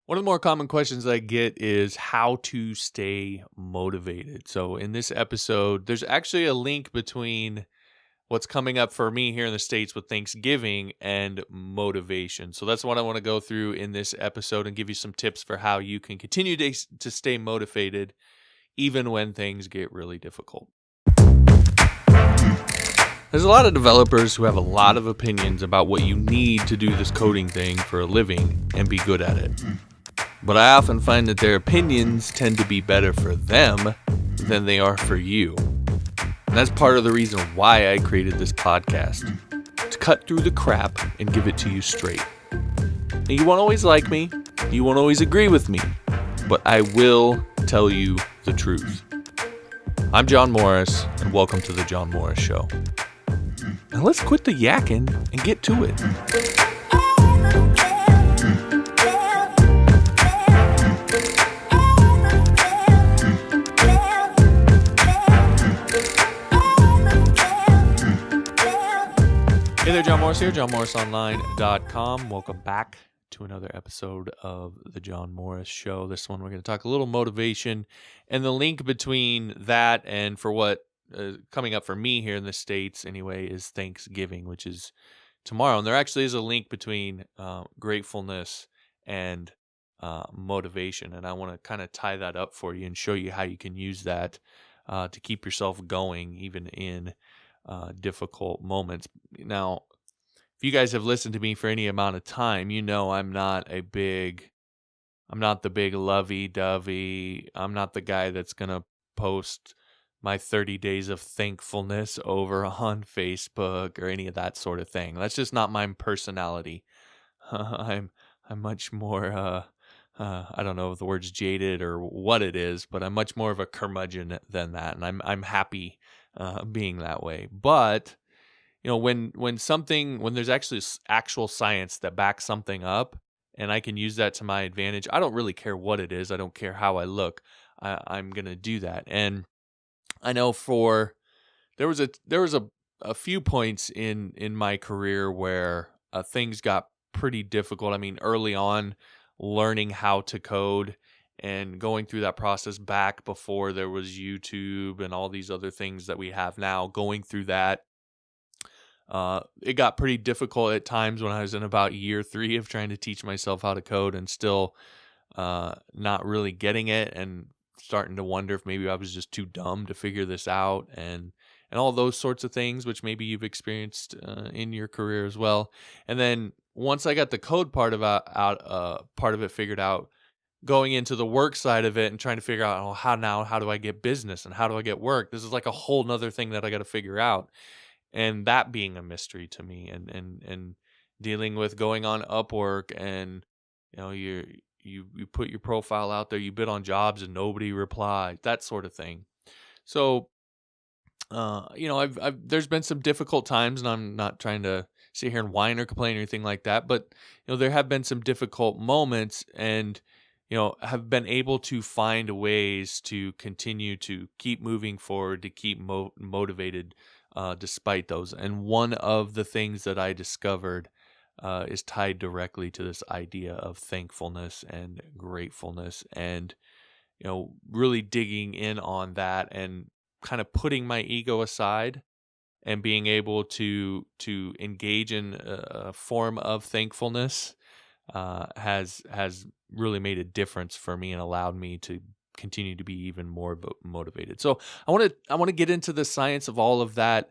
One of the more common questions I get is how to stay motivated. So, in this episode, there's actually a link between what's coming up for me here in the States with Thanksgiving and motivation. So, that's what I want to go through in this episode and give you some tips for how you can continue to stay motivated even when things get really difficult. There's a lot of developers who have a lot of opinions about what you need to do this coding thing for a living and be good at it. But I often find that their opinions tend to be better for them than they are for you. And that's part of the reason why I created this podcast. To cut through the crap and give it to you straight. And you won't always like me, you won't always agree with me, but I will tell you the truth. I'm John Morris, and welcome to The John Morris Show. Now let's quit the yakking and get to it. Hey there, John Morris here, johnmorrisonline.com. Welcome back to another episode of The John Morris Show. This one we're going to talk a little motivation and the link between that and for what coming up for me here in the States anyway is Thanksgiving, which is tomorrow. And there actually is a link between gratefulness and motivation. And I want to kind of tie that up for you and show you how you can use that to keep yourself going even in difficult moments. Now, if you guys have listened to me for any amount of time, you know I'm not the big lovey-dovey. I'm not the guy that's going to post my 30 days of thankfulness over on Facebook or any of that sort of thing. That's just not my personality. I'm much more I don't know if the word's jaded or what it is, but I'm much more of a curmudgeon than that, and I'm happy being that way. But you know, when there's actually actual science that backs something up, and I can use that to my advantage, I don't really care what it is. I don't care how I look. I'm gonna do that. And I know there was a few points in my career where things got pretty difficult. I mean, early on, learning how to code and going through that process back before there was YouTube and all these other things that we have now, going through that, it got pretty difficult at times when I was in about year 3 of trying to teach myself how to code and still not really getting it and starting to wonder if maybe I was just too dumb to figure this out and all those sorts of things, which maybe you've experienced in your career as well. And then once I got the code part of it figured out, going into the work side of it and trying to figure out how do I get business and how do I get work? This is like a whole nother thing that I got to figure out. And that being a mystery to me and dealing with going on Upwork and you know you put your profile out there, you bid on jobs and nobody replied, that sort of thing. So you know, I've there's been some difficult times, and I'm not trying to sit here and whine or complain or anything like that, but you know, there have been some difficult moments, and you know, have been able to find ways to continue to keep moving forward, to keep motivated despite those. And one of the things that I discovered is tied directly to this idea of thankfulness and gratefulness, and you know, really digging in on that and kind of putting my ego aside and being able to engage in a form of thankfulness has really made a difference for me and allowed me to continue to be even more motivated. So I want to get into the science of all of that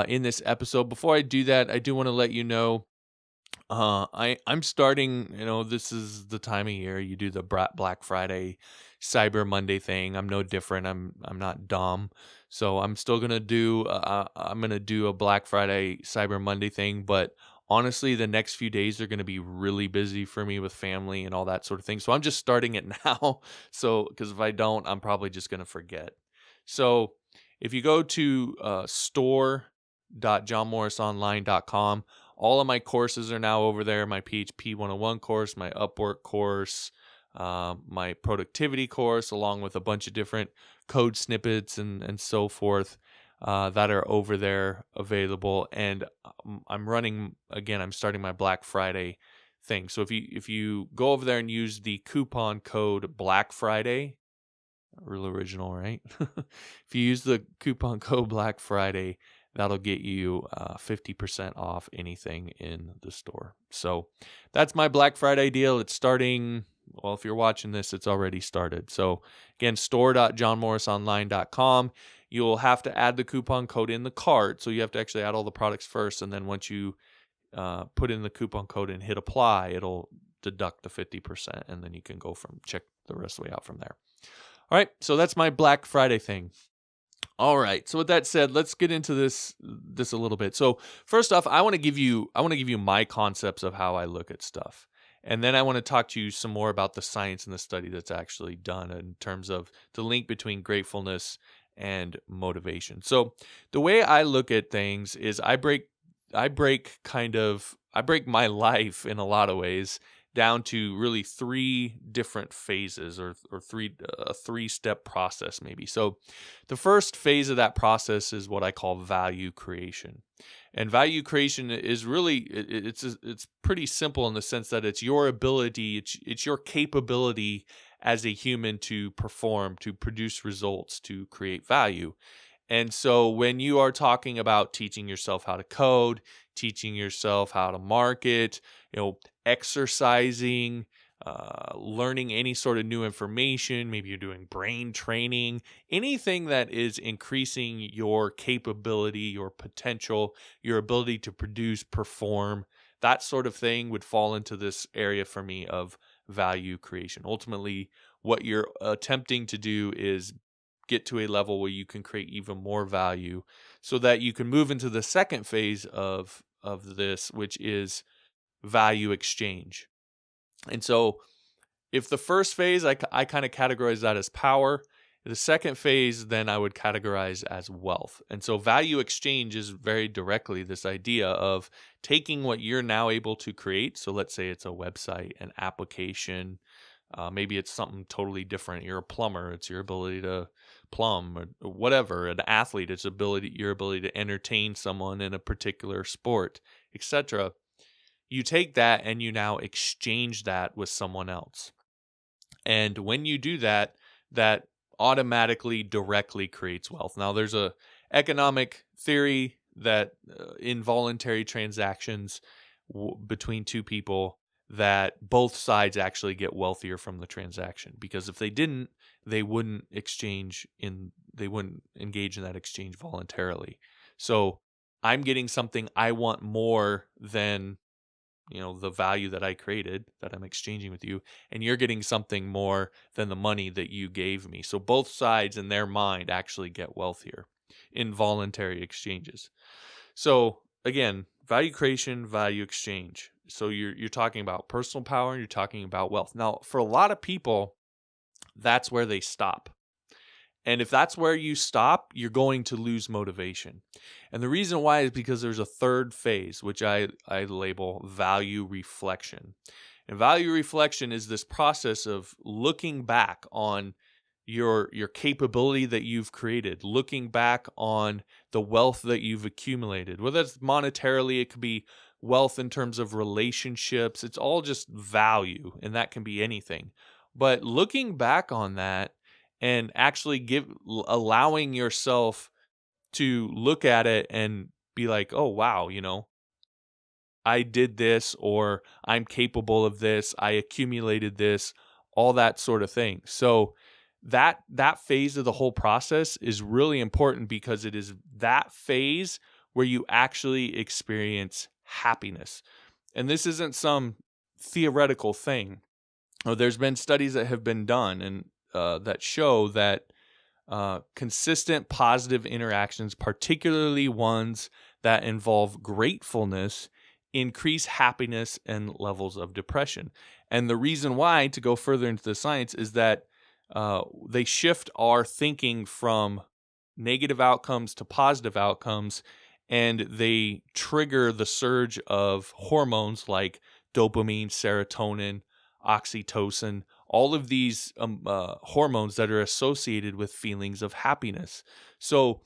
in this episode. Before I do that, I do want to let you know I'm starting. You know, this is the time of year you do the Black Friday, Cyber Monday thing. I'm no different. I'm not dumb, so I'm still gonna do. I'm gonna do a Black Friday, Cyber Monday thing. But honestly, the next few days are gonna be really busy for me with family and all that sort of thing. So I'm just starting it now. So because if I don't, I'm probably just gonna forget. So if you go to store.johnmorrisonline.com. All of my courses are now over there. My PHP 101 course, my Upwork course, my productivity course, along with a bunch of different code snippets and so forth that are over there available. And I'm starting my Black Friday thing. So if you go over there and use the coupon code Black Friday, real original, right? If you use the coupon code Black Friday, that'll get you 50% off anything in the store. So that's my Black Friday deal. It's starting, well, if you're watching this, it's already started. So again, store.johnmorrisonline.com. You'll have to add the coupon code in the cart. So you have to actually add all the products first. And then once you put in the coupon code and hit apply, it'll deduct the 50%. And then you can go check the rest of the way out from there. All right, so that's my Black Friday thing. All right, so with that said, let's get into this a little bit. So first off, I want to give you my concepts of how I look at stuff, and then I want to talk to you some more about the science and the study that's actually done in terms of the link between gratefulness and motivation. So the way I look at things is I break my life in a lot of ways down to really three different phases or a three-step process maybe. So the first phase of that process is what I call value creation. And value creation is really, it's pretty simple in the sense that it's your ability, it's your capability as a human to perform, to produce results, to create value. And so when you are talking about teaching yourself how to code, teaching yourself how to market, exercising, learning any sort of new information, maybe you're doing brain training, anything that is increasing your capability, your potential, your ability to produce, perform, that sort of thing would fall into this area for me of value creation. Ultimately, what you're attempting to do is get to a level where you can create even more value so that you can move into the second phase of this, which is value exchange. And so if the first phase, I kind of categorize that as power. The second phase, then I would categorize as wealth. And so value exchange is very directly this idea of taking what you're now able to create. So let's say it's a website, an application, maybe it's something totally different. You're a plumber. It's your ability to plumb or whatever. An athlete, it's your ability to entertain someone in a particular sport, etc. You take that and you now exchange that with someone else. And when you do that, that automatically directly creates wealth. Now, there's a economic theory that involuntary transactions between two people, that both sides actually get wealthier from the transaction, because if they didn't, they wouldn't engage in that exchange voluntarily. So I'm getting something I want more than the value that I created, that I'm exchanging with you, and you're getting something more than the money that you gave me. So both sides in their mind actually get wealthier in voluntary exchanges. So again, value creation, value exchange. So you're talking about personal power, and you're talking about wealth. Now, for a lot of people, that's where they stop. And if that's where you stop, you're going to lose motivation. And the reason why is because there's a third phase, which I label value reflection. And value reflection is this process of looking back on your capability that you've created, looking back on the wealth that you've accumulated. Whether it's monetarily, it could be wealth in terms of relationships. It's all just value, and that can be anything. But looking back on that and actually allowing yourself to look at it and be like, oh, wow, I did this, or I'm capable of this, I accumulated this, all that sort of thing. So that phase of the whole process is really important, because it is that phase where you actually experience happiness. And this isn't some theoretical thing. There's been studies that have been done and that show that consistent positive interactions, particularly ones that involve gratefulness, increase happiness and levels of depression. And the reason why, to go further into the science, is that they shift our thinking from negative outcomes to positive outcomes, and they trigger the surge of hormones like dopamine, serotonin, oxytocin, all of these hormones that are associated with feelings of happiness. So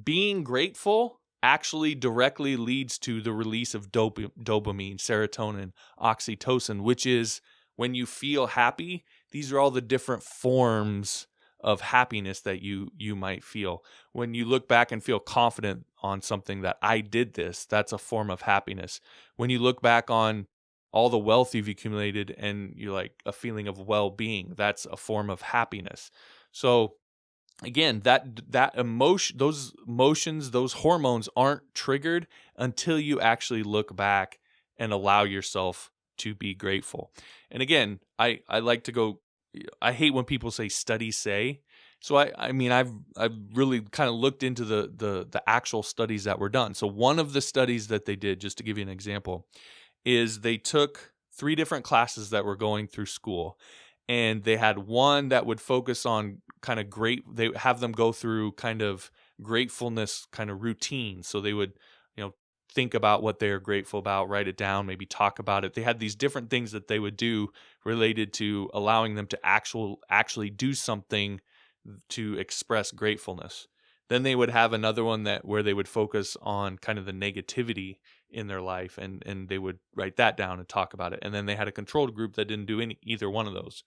being grateful actually directly leads to the release of dopamine, serotonin, oxytocin, which is when you feel happy. These are all the different forms of happiness that you might feel. When you look back and feel confident on something, that I did this, that's a form of happiness. When you look back on all the wealth you've accumulated and you're like a feeling of well-being, that's a form of happiness. So again, that emotion, those emotions, those hormones aren't triggered until you actually look back and allow yourself to be grateful. And again, I like to go, I hate when people say studies say. So I mean I've really kind of looked into the actual studies that were done. So one of the studies that they did, just to give you an example, is they took 3 different classes that were going through school, and they had one that would focus on kind of they have them go through kind of gratefulness kind of routine. So they would, think about what they're grateful about, write it down, maybe talk about it. They had these different things that they would do related to allowing them to actually do something to express gratefulness. Then they would have another one where they would focus on kind of the negativity in their life, and they would write that down and talk about it. And then they had a controlled group that didn't do either one of those.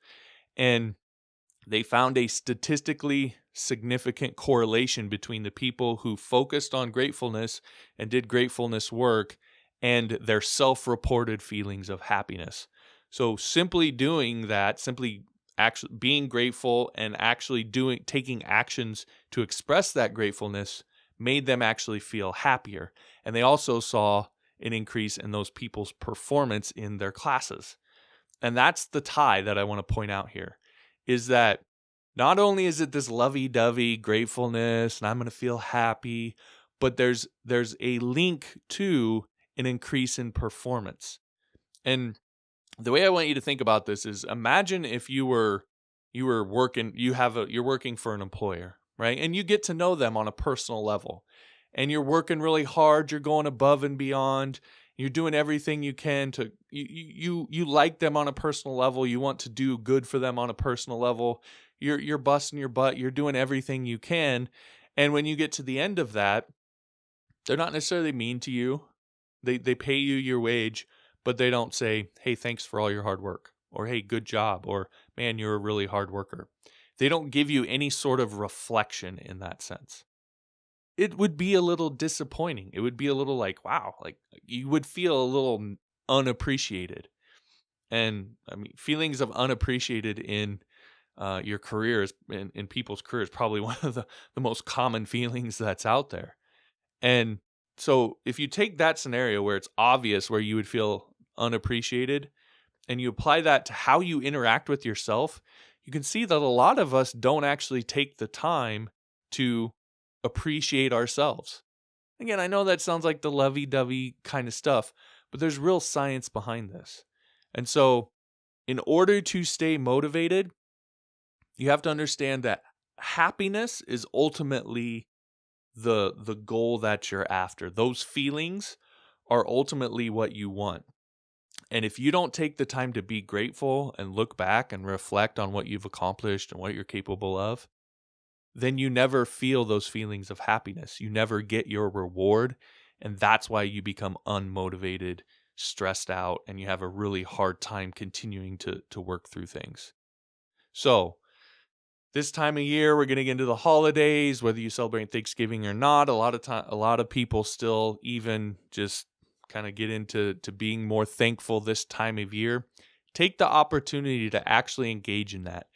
And they found a statistically significant correlation between the people who focused on gratefulness and did gratefulness work and their self-reported feelings of happiness. So simply doing that, simply actually being grateful and actually taking actions to express that gratefulness made them actually feel happier. And they also saw an increase in those people's performance in their classes. And that's the tie that I want to point out here, is that not only is it this lovey-dovey gratefulness and I'm going to feel happy, but there's a link to an increase in performance. And the way I want you to think about this is, imagine if you were working, you're working for an employer, right? And you get to know them on a personal level. And you're working really hard, you're going above and beyond. You're doing everything you can to you like them on a personal level, you want to do good for them on a personal level. You're busting your butt, you're doing everything you can. And when you get to the end of that, they're not necessarily mean to you. They pay you your wage, but they don't say, "Hey, thanks for all your hard work," or "Hey, good job," or "Man, you're a really hard worker." They don't give you any sort of reflection in that sense. It would be a little disappointing. It would be a little like, wow, like you would feel a little unappreciated. And I mean, feelings of unappreciated in your careers, in people's careers, probably one of the most common feelings that's out there. And so if you take that scenario where it's obvious where you would feel unappreciated, and you apply that to how you interact with yourself, you can see that a lot of us don't actually take the time to appreciate ourselves. Again, I know that sounds like the lovey-dovey kind of stuff, but there's real science behind this. And so in order to stay motivated, you have to understand that happiness is ultimately the goal that you're after. Those feelings are ultimately what you want. And if you don't take the time to be grateful and look back and reflect on what you've accomplished and what you're capable of, then you never feel those feelings of happiness. You never get your reward. And that's why you become unmotivated, stressed out, and you have a really hard time continuing to work through things. So this time of year, we're getting into the holidays, whether you celebrate Thanksgiving or not. A lot of people still even just kind of get into being more thankful this time of year. Take the opportunity to actually engage in that.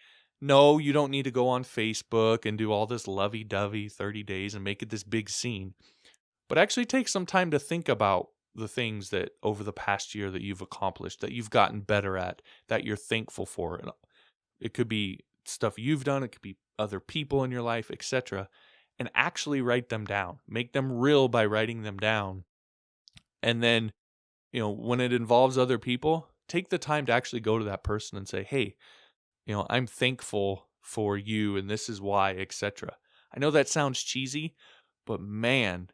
No, you don't need to go on Facebook and do all this lovey-dovey 30 days and make it this big scene. But actually take some time to think about the things that over the past year that you've accomplished, that you've gotten better at, that you're thankful for. And it could be stuff you've done, it could be other people in your life, etc. And actually write them down. Make them real by writing them down. And then, when it involves other people, take the time to actually go to that person and say, "Hey, I'm thankful for you and this is why," etc. I know that sounds cheesy, but man,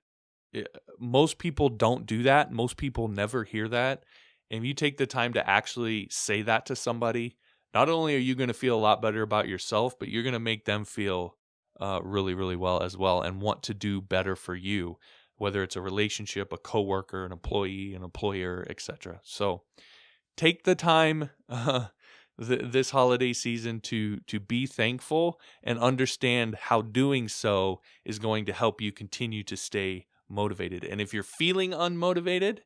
most people don't do that. Most people never hear that. And if you take the time to actually say that to somebody, not only are you going to feel a lot better about yourself, but you're going to make them feel really, really well as well and want to do better for you whether it's a relationship, a coworker, an employee, an employer, etc. So take the time this holiday season to be thankful and understand how doing so is going to help you continue to stay motivated. And if you're feeling unmotivated,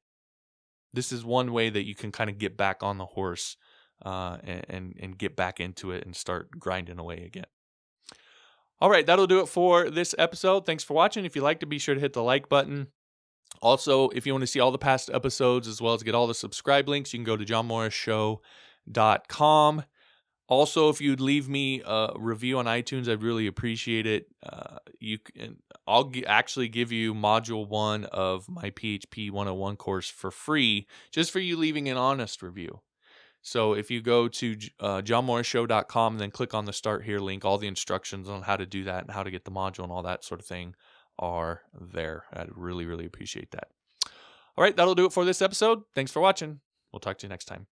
this is one way that you can kind of get back on the horse and get back into it and start grinding away again. All right, that'll do it for this episode. Thanks for watching. If you liked it, be sure to hit the like button. Also, if you want to see all the past episodes as well as get all the subscribe links, you can go to johnmorrisshow.com. Also, if you'd leave me a review on iTunes, I'd really appreciate it. I'll actually give you Module 1 of my PHP 101 course for free, just for you leaving an honest review. So if you go to johnmorrisshow.com and then click on the Start Here link, all the instructions on how to do that and how to get the module and all that sort of thing are there. I'd really, really appreciate that. All right, that'll do it for this episode. Thanks for watching. We'll talk to you next time.